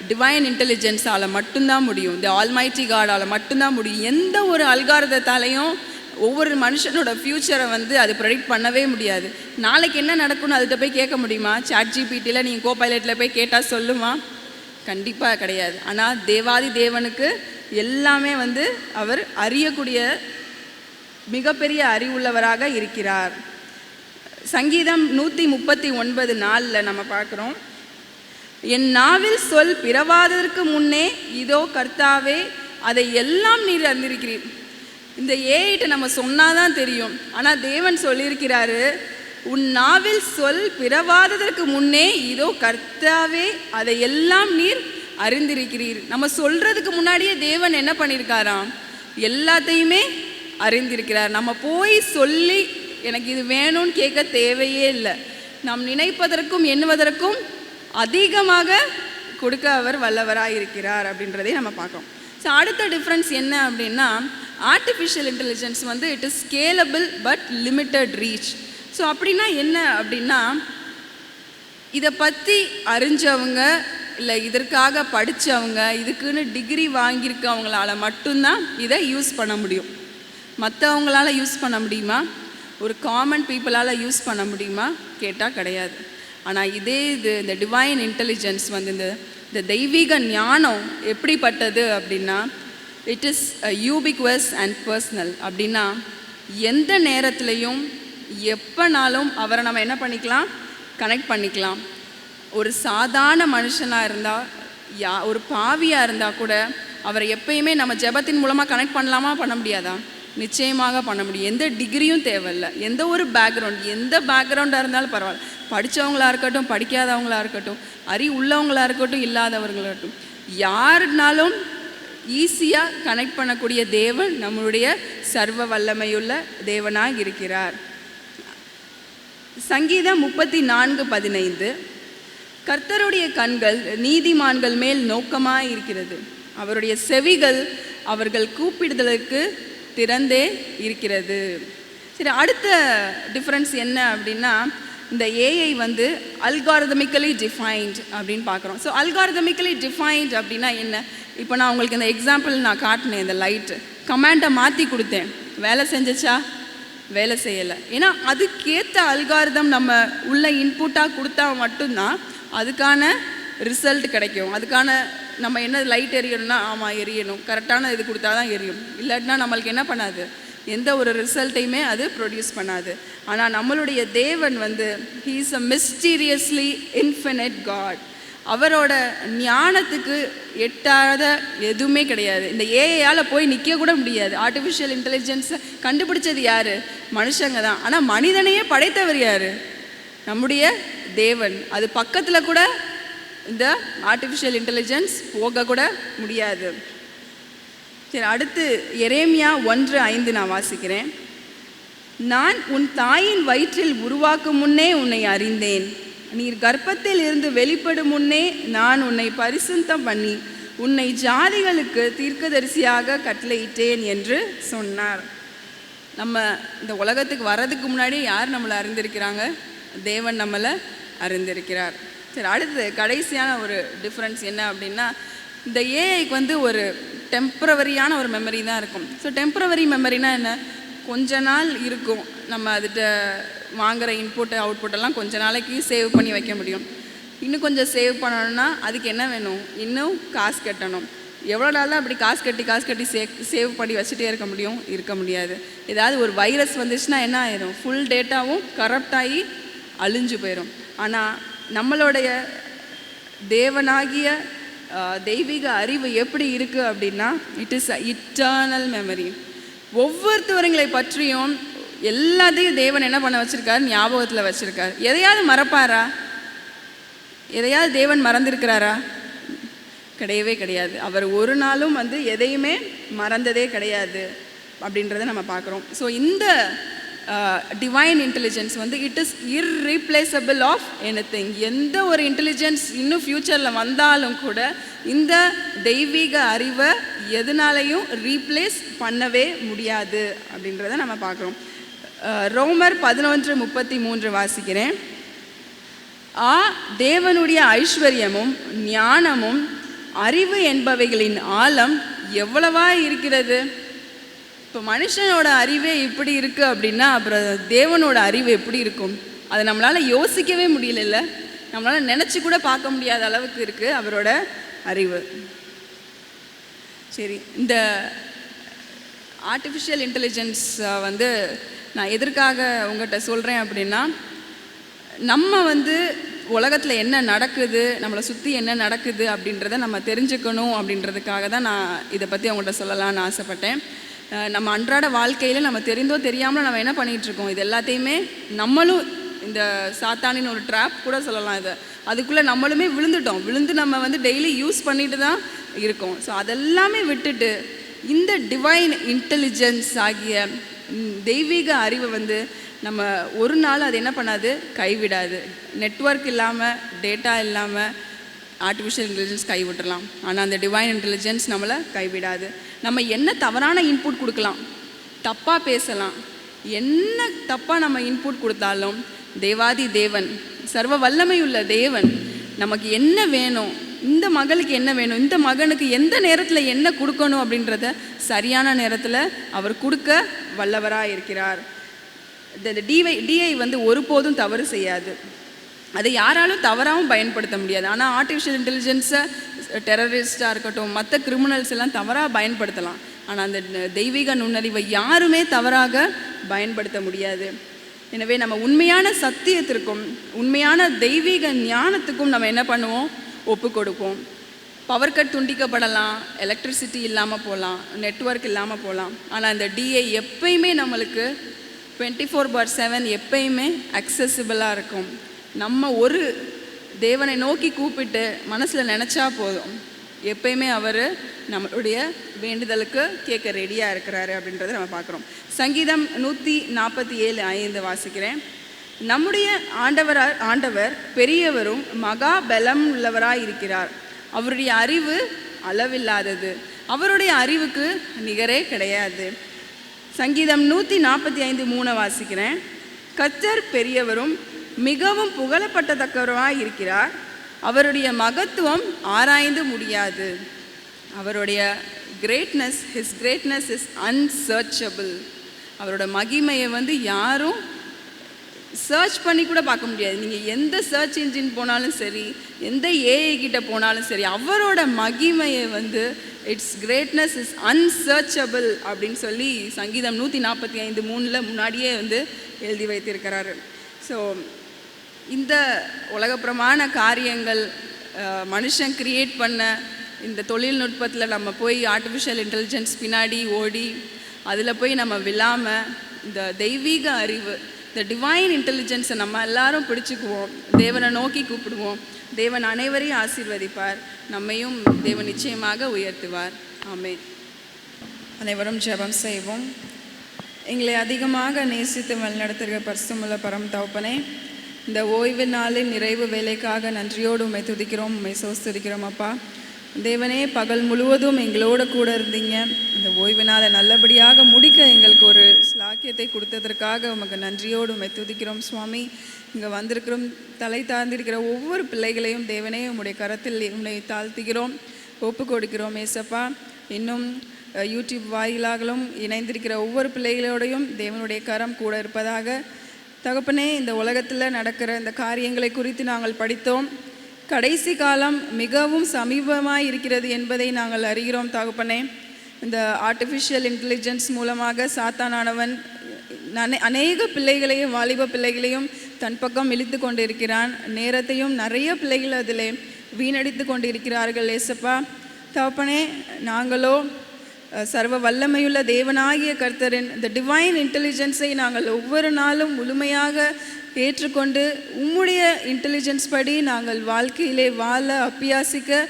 டிவைன் இன்டெலிஜென்ஸால் மட்டும்தான் முடியும். தி ஆல்மைட்டி காடால் மட்டும்தான் முடியும். எந்த ஒரு அல்காரிதத்தாலையும் ஒவ்வொரு மனுஷனோட ஃப்யூச்சரை வந்து அது ப்ரெடிக்ட் பண்ணவே முடியாது. நாளைக்கு என்ன நடக்கும்னு அதுகிட்ட போய் கேட்க முடியுமா? சாட்ஜிபிடியில் நீங்கள் கோபைலட்டில் போய் கேட்டால் சொல்லுமா? கண்டிப்பாக கிடையாது. ஆனால் தேவாதி தேவனுக்கு எல்லாமே வந்து அவர் அறியக்கூடிய மிகப்பெரிய அறிவுள்ளவராக இருக்கிறார். சங்கீதம் 139:4 நம்ம பார்க்குறோம், என் நாவில் சொல் பிறவாததற்கு முன்னே இதோ கர்த்தாவே அதை எல்லாம் நீர் அறிந்திருக்கிறீர். இந்த ஏஐட்ட நம்ம சொன்னாதான் தெரியும். ஆனால் தேவன் சொல்லியிருக்கிறாரு, உன் நாவில் சொல் பிறவாததற்கு முன்னே இதோ கர்த்தாவே அதை எல்லாம் நீர் அறிந்திருக்கிறீர். நம்ம சொல்கிறதுக்கு முன்னாடியே தேவன் என்ன பண்ணியிருக்காராம், எல்லாத்தையுமே அறிந்திருக்கிறார். நம்ம போய் சொல்லி எனக்கு இது வேணும்னு கேட்க தேவையே இல்லை. நாம் நினைப்பதற்கும் எண்ணுவதற்கும் அதிகமாக கொடுக்க அவர் வல்லவராக இருக்கிறார் அப்படின்றதை நம்ம பார்க்கோம். ஸோ அடுத்த டிஃப்ரென்ஸ் என்ன அப்படின்னா, ஆர்டிஃபிஷியல் இன்டெலிஜென்ஸ் வந்து it is scalable but limited reach. So அப்படின்னா என்ன அப்படின்னா, இதை பற்றி அறிஞ்சவங்க இல்லை இதற்காக படித்தவங்க இதுக்குன்னு டிகிரி வாங்கியிருக்கவங்களால மட்டும்தான் இதை யூஸ் பண்ண முடியும். மற்றவங்களால யூஸ் பண்ண முடியுமா? ஒரு காமன் பீப்புளால் யூஸ் பண்ண முடியுமா கேட்டால் கிடையாது. ஆனால் இது இந்த டிவைன் இன்டெலிஜென்ஸ் வந்து இந்த தெய்வீக ஞானம் எப்படிப்பட்டது அப்படின்னா, இட் இஸ் யூபிக்வஸ் அண்ட் பர்சனல். அப்படின்னா எந்த நேரத்துலையும் எப்போனாலும் அவரை நம்ம என்ன பண்ணிக்கலாம், கனெக்ட் பண்ணிக்கலாம். ஒரு சாதாரண மனுஷனாக இருந்தால், ஒரு பாவியாக இருந்தால் கூட அவரை எப்பயுமே நம்ம ஜெபத்தின் மூலமாக கனெக்ட் பண்ணலாமா, பண்ண முடியாதா? நிச்சயமாக பண்ண முடியும். எந்த டிகிரியும் தேவையில்லை, எந்த ஒரு எந்த பேக்ரவுண்டாக இருந்தாலும் பரவாயில்ல. படித்தவங்களாக இருக்கட்டும், படிக்காதவங்களாக இருக்கட்டும், உள்ளவங்களாக இருக்கட்டும், இல்லாதவர்களாக இருக்கட்டும், யாருனாலும் ஈஸியாக கனெக்ட் பண்ணக்கூடிய தேவன் நம்மளுடைய சர்வ வல்லமையுள்ள தேவனாக இருக்கிறார். சங்கீதம் 34:15, கர்த்தருடைய கண்கள் நீதிமான்கள் மேல் நோக்கமாக இருக்கிறது, அவருடைய செவிகள் அவர்கள் கூப்பிடுதலுக்கு திறந்தே இருக்கிறது. சரி, அடுத்த டிஃப்ரென்ஸ் என்ன அப்படின்னா, இந்த ஏஐ வந்து அல்காரிதமிக்கலி டிஃபைன்ட் அப்படின்னு பார்க்குறோம். ஸோ அல்காரிதமிக்கலி டிஃபைன்ட் அப்படின்னா என்ன? இப்போ நான் உங்களுக்கு இந்த எக்ஸாம்பிள் நான் காட்டினேன். இந்த லைட்டு கமாண்டை மாற்றி கொடுத்தேன், வேலை செஞ்சிச்சா? வேலை செய்யலை. ஏன்னா அதுக்கேற்ற அல்காரிதம் நம்ம உள்ள இன்புட்டாக கொடுத்தா மட்டும்தான் அதுக்கான ரிசல்ட் கிடைக்கும். அதுக்கான நம்ம என்ன லைட் எரியணும்னா, ஆமாம் எரியணும், கரெக்டான இது கொடுத்தா தான் எரியும். இல்லாட்டினா நம்மளுக்கு என்ன பண்ணாது, எந்த ஒரு ரிசல்ட்டையுமே அது ப்ரொடியூஸ் பண்ணாது. ஆனால் நம்மளுடைய தேவன் வந்து he is a mysteriously infinite god. அவரோட ஞானத்துக்கு எட்டாத எதுவுமே கிடையாது. இந்த ஏஐயால் போய் நிற்க கூட முடியாது. ஆர்டிஃபிஷியல் இன்டெலிஜென்ஸை கண்டுபிடிச்சது யார்? மனுஷங்க தான். ஆனால் மனிதனையே படைத்தவர் யார்? நம்முடைய தேவன். அது பக்கத்தில் கூட இந்த ஆர்டிஃபிஷியல் இன்டெலிஜென்ஸ் போக கூட முடியாது. சரி, அடுத்து எரேமியா 1:5 நான் வாசிக்கிறேன். நான் உன் தாயின் வயிற்றில் உருவாக்கும் முன்னே உன்னை அறிந்தேன், நீர் கர்ப்பத்தில் இருந்து வெளிப்படும் முன்னே நான் உன்னை பரிசுத்தம் பண்ணி உன்னை ஜாதிகளுக்கு தீர்க்கதரிசியாக கட்டளையிட்டேன் என்று சொன்னார். நம்ம இந்த உலகத்துக்கு வர்றதுக்கு முன்னாடி யார் நம்மளை அறிந்திருக்கிறாங்க? தேவன் நம்மளை அறிந்திருக்கிறார். சரி, அடுத்து கடைசியான ஒரு டிஃப்ரென்ஸ் என்ன அப்படின்னா, இந்த ஏஐக்கு வந்து ஒரு டெம்ப்ரவரியான ஒரு மெமரி தான் இருக்கும். ஸோ டெம்ப்ரவரி மெமரினா என்ன? கொஞ்ச நாள் இருக்கும். நம்ம அதுகிட்ட வாங்குகிற இன்புட்டு அவுட்புட்டெல்லாம் கொஞ்ச நாளைக்கு சேவ் பண்ணி வைக்க முடியும். இன்னும் கொஞ்சம் சேவ் பண்ணணும்னா அதுக்கு என்ன வேணும்? இன்னும் காசு கட்டணும். எவ்வளோ நாள் தான் அப்படி காசு கட்டி சேவ் பண்ணி வச்சுட்டே இருக்க முடியும்? இருக்க முடியாது. ஏதாவது ஒரு வைரஸ் வந்துச்சுன்னா என்ன ஆயிரும்? ஃபுல் டேட்டாவும் கரப்ட் ஆகி அழிஞ்சு போயிடும். ஆனால் நம்மளுடைய தேவனாகிய தெய்வீக அறிவு எப்படி இருக்குது அப்படின்னா, it is a eternal memory. ஒவ்வொருத்தவர்களை பற்றியும் எல்லாத்தையும் தேவன் என்ன பண்ண வச்சுருக்கார்? ஞாபகத்தில் வச்சுருக்கார். எதையாவது மறப்பாரா? எதையாவது தேவன் மறந்துருக்கிறாரா? கிடையவே கிடையாது. அவர் ஒரு நாளும் வந்து எதையுமே மறந்ததே கிடையாது அப்படின்றத நம்ம பார்க்குறோம். ஸோ இந்த டிவைன் இன்டெலிஜென்ஸ் வந்து it is irreplaceable of anything. எந்த ஒரு இன்டெலிஜென்ஸ் இன்னும் ஃப்யூச்சரில் வந்தாலும் கூட இந்த தெய்வீக அறிவை எதனாலையும் ரீப்ளேஸ் பண்ணவே முடியாது அப்படின்றத நம்ம பார்க்குறோம். ரோமர் 11:33 வாசிக்கிறேன். தேவனுடைய ஐஸ்வர்யமும் ஞானமும் அறிவு என்பவைகளின் ஆழம் எவ்வளவா இருக்கிறது. இப்போ மனுஷனோட அறிவே இப்படி இருக்குது அப்படின்னா அப்புறம் தேவனோட அறிவு எப்படி இருக்கும்? அதை நம்மளால் யோசிக்கவே முடியல, நம்மளால் நினச்சி கூட பார்க்க முடியாத அளவுக்கு இருக்குது அவரோட அறிவு. சரி, இந்த ஆர்டிஃபிஷியல் இன்டெலிஜென்ஸ் வந்து நான் எதற்காக உங்கள்கிட்ட சொல்கிறேன் அப்படின்னா, நம்ம வந்து உலகத்தில் என்ன நடக்குது, நம்மளை சுற்றி என்ன நடக்குது அப்படின்றத நம்ம தெரிஞ்சுக்கணும் அப்படின்றதுக்காக தான் நான் இதை பற்றி அவங்கள்ட்ட சொல்லலான்னு ஆசைப்பட்டேன். நம்ம அன்றாட வாழ்க்கையில் நம்ம தெரிந்தோ தெரியாமல் நம்ம என்ன பண்ணிகிட்ருக்கோம், இது எல்லாத்தையுமே நம்மளும் இந்த சாத்தானின் ஒரு ட்ராப் கூட சொல்லலாம். இதை அதுக்குள்ளே நம்மளுமே விழுந்து நம்ம வந்து டெய்லி யூஸ் பண்ணிட்டு தான் இருக்கோம். ஸோ அதெல்லாமே விட்டுட்டு இந்த டிவைன் இன்டெலிஜென்ஸ் ஆகிய தெய்வீக அறிவை வந்து நம்ம ஒரு நாள் அது என்ன பண்ணாது, கைவிடாது. நெட்வொர்க் இல்லாமல், டேட்டா இல்லாமல் ஆர்டிஃபிஷியல் இன்டெலிஜென்ஸ் கைவிட்டுடலாம், ஆனால் அந்த டிவைன் இன்டெலிஜென்ஸ் நம்மளை கைவிடாது. நம்ம என்ன தவறான இன்புட் கொடுக்கலாம், தப்பாக பேசலாம், என்ன தப்பாக நம்ம இன்புட் கொடுத்தாலும் தேவாதி தேவன், சர்வ வல்லமையுள்ள தேவன் நமக்கு என்ன வேணும், இந்த மகளுக்கு என்ன வேணும், இந்த மகனுக்கு எந்த நேரத்தில் என்ன கொடுக்கணும் அப்படின்றத சரியான நேரத்தில் அவர் கொடுக்க வல்லவராக இருக்கிறார். இந்த டிஐ வந்து ஒருபோதும் தவறு செய்யாது, அதை யாராலும் தவறாகவும் பயன்படுத்த முடியாது. ஆனால் ஆர்டிஃபிஷியல் இன்டெலிஜென்ஸை டெரரிஸ்டாக இருக்கட்டும், மற்ற கிரிமினல்ஸ் எல்லாம் தவறாக பயன்படுத்தலாம். ஆனால் அந்த தெய்வீக நுண்ணறிவை யாருமே தவறாக பயன்படுத்த முடியாது. எனவே நம்ம உண்மையான சத்தியத்திற்கும் உண்மையான தெய்வீக ஞானத்துக்கும் நம்ம என்ன பண்ணுவோம், ஒப்பு கொடுப்போம். பவர் கட் துண்டிக்கப்படலாம், எலக்ட்ரிசிட்டி இல்லாமல் போகலாம், நெட்வொர்க் இல்லாமல் போகலாம். ஆனால் அந்த டிஐ எப்பயுமே நம்மளுக்கு 24/7 எப்பயுமே அக்சசிபிளாக இருக்கும். நம்ம ஒரு தேவனை நோக்கி கூப்பிட்டு மனசில் நினச்சா போதும், எப்பயுமே அவர் நம்மளுடைய வேண்டுதலுக்கு கேட்க ரெடியாக இருக்கிறாரு அப்படின்றத நம்ம பார்க்குறோம். சங்கீதம் 147:5 வாசிக்கிறேன். நம்முடைய ஆண்டவர் பெரியவரும் மகா பலம் உள்ளவராய் இருக்கிறார். அவருடைய அறிவு அளவில்லாதது, அவருடைய அறிவுக்கு நிகரே கிடையாது. சங்கீதம் 145:3 வாசிக்கிறேன். கர்த்தர் பெரியவரும் மிகவும் புகழப்பட்டத்தக்கவராய் இருக்கிறார். அவருடைய மகத்துவம் ஆராய்ந்து முடியாது. அவருடைய கிரேட்னஸ், ஹிஸ் கிரேட்னஸ் இஸ் அன்சர்ச்சபிள். அவரோட மகிமையை வந்து யாரும் சர்ச் பண்ணி கூட பார்க்க முடியாது. நீங்கள் எந்த சர்ச் இன்ஜின் போனாலும் சரி, எந்த ஏஐ கிட்ட போனாலும் சரி, அவரோட மகிமையை வந்து இட்ஸ் கிரேட்னஸ் இஸ் அன்சர்ச்சபிள் அப்படின்னு சொல்லி சங்கீதம் 145:3 முன்னாடியே வந்து எழுதி வைத்திருக்கிறாரு. ஸோ இந்த உலகப்புறமான காரியங்கள், மனுஷன் கிரியேட் பண்ண இந்த தொழில்நுட்பத்தில் நம்ம போய் ஆர்டிஃபிஷியல் இன்டெலிஜென்ஸ் பின்னாடி ஓடி அதில் போய் நம்ம விழாமல் இந்த தெய்வீக அறிவு, இந்த டிவைன் இன்டெலிஜென்ஸை நம்ம எல்லாரும் பிடிச்சிக்குவோம், தேவனை நோக்கி கூப்பிடுவோம். தேவன் அனைவரையும் ஆசீர்வதிப்பார், நம்மையும் தேவன் நிச்சயமாக உயர்த்துவார். ஆமென். அனைவரும் ஜெபம் செய்வோம். எங்களை அதிகமாக நேசித்து வழிநடத்துகிற பரிசுத்தமுள்ள பரம் தகப்பனே, இந்த ஓய்வு நாளின் நிறைவு வேலைக்காக நன்றியோடு உம்மை துதிக்கிறோம், உம்மை சோஸ்தரிக்கிறோம். அப்பா தேவனே, பகல் முழுவதும் எங்களோட கூட இருந்தீங்க. இந்த ஓய்வு நாளை நல்லபடியாக முடிக்க எங்களுக்கு ஒரு ஸ்லாக்கியத்தை கொடுத்ததற்காக உமக்கு நன்றியோடு உம்மை துதிக்கிறோம். சுவாமி, இங்கே வந்திருக்கிறோம், தலை தாழ்ந்திருக்கிற ஒவ்வொரு பிள்ளைகளையும் தேவனே உம்முடைய கரத்தில் உன்னை தாழ்த்துகிறோம், ஒப்பு கொடுக்கிறோம். ஏசப்பா, இன்னும் யூடியூப் வாயிலாகவும் இணைந்திருக்கிற ஒவ்வொரு பிள்ளைகளோடையும் தேவனுடைய கரம் கூட இருப்பதாக. தகப்பனே, இந்த உலகத்தில் நடக்கிற இந்த காரியங்களை குறித்து நாங்கள் படித்தோம். கடைசி காலம் மிகவும் சமீபமாக இருக்கிறது என்பதை நாங்கள் அறிகிறோம். தகப்பனே, இந்த ஆர்டிஃபிஷியல் இன்டெலிஜென்ஸ் மூலமாக சாத்தானானவன் அநேக பிள்ளைகளையும் வாலிப பிள்ளைகளையும் தன் பக்கம் இழுத்து கொண்டு இருக்கிறான். நேரத்தையும் நிறைய பிள்ளைகள் அதில் வீணடித்து கொண்டு இருக்கிறார்கள். ஏசப்பா தகப்பனே, நாங்களோ சர்வ வல்லமையுள்ள தேவனாகிய கர்த்தரின் இந்த டிவைன் இன்டெலிஜென்ஸை நாங்கள் ஒவ்வொரு நாளும் முழுமையாக ஏற்றுக்கொண்டு உம்முடைய இன்டெலிஜென்ஸ் படி நாங்கள் வாழ்க்கையிலே வாழ அப்பியாசிக்க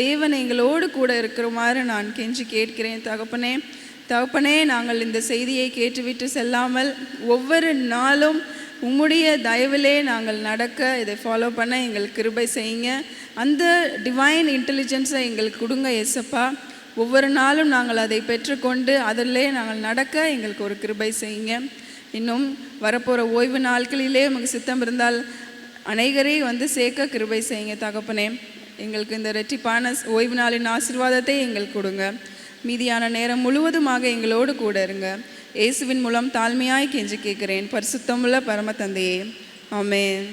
தேவன் எங்களோடு கூட இருக்கிறமாறு நான் கெஞ்சி கேட்கிறேன். தகப்பனே, நாங்கள் இந்த செய்தியை கேட்டுவிட்டு செல்லாமல் ஒவ்வொரு நாளும் உம்முடைய தயவிலே நாங்கள் நடக்க, இதை ஃபாலோ பண்ண எங்களுக்கு கிருபை செய்யுங்க. அந்த டிவைன் இன்டெலிஜென்ஸை எங்களுக்கு கொடுங்க ஏசப்பா. ஒவ்வொரு நாளும் நாங்கள் அதை பெற்றுக்கொண்டு அதிலே நாங்கள் நடக்க எங்களுக்கு ஒரு கிருபை செய்யுங்க. இன்னும் வரப்போகிற ஓய்வு நாட்களிலே நமக்கு சித்தம் இருந்தால் அநேகரை வந்து சேர்க்க கிருபை செய்யுங்க. தகப்பனே, எங்களுக்கு இந்த இரட்டிப்பான ஓய்வு நாளின் ஆசீர்வாதத்தை எங்களுக்கு கொடுங்க. மீதியான நேரம் முழுவதுமாக எங்களோடு கூட இருங்க. இயேசுவின் மூலம் தாழ்மையாய் கெஞ்சி கேட்கிறேன் பரிசுத்தமுள்ள பரம தந்தையே, ஆமென்.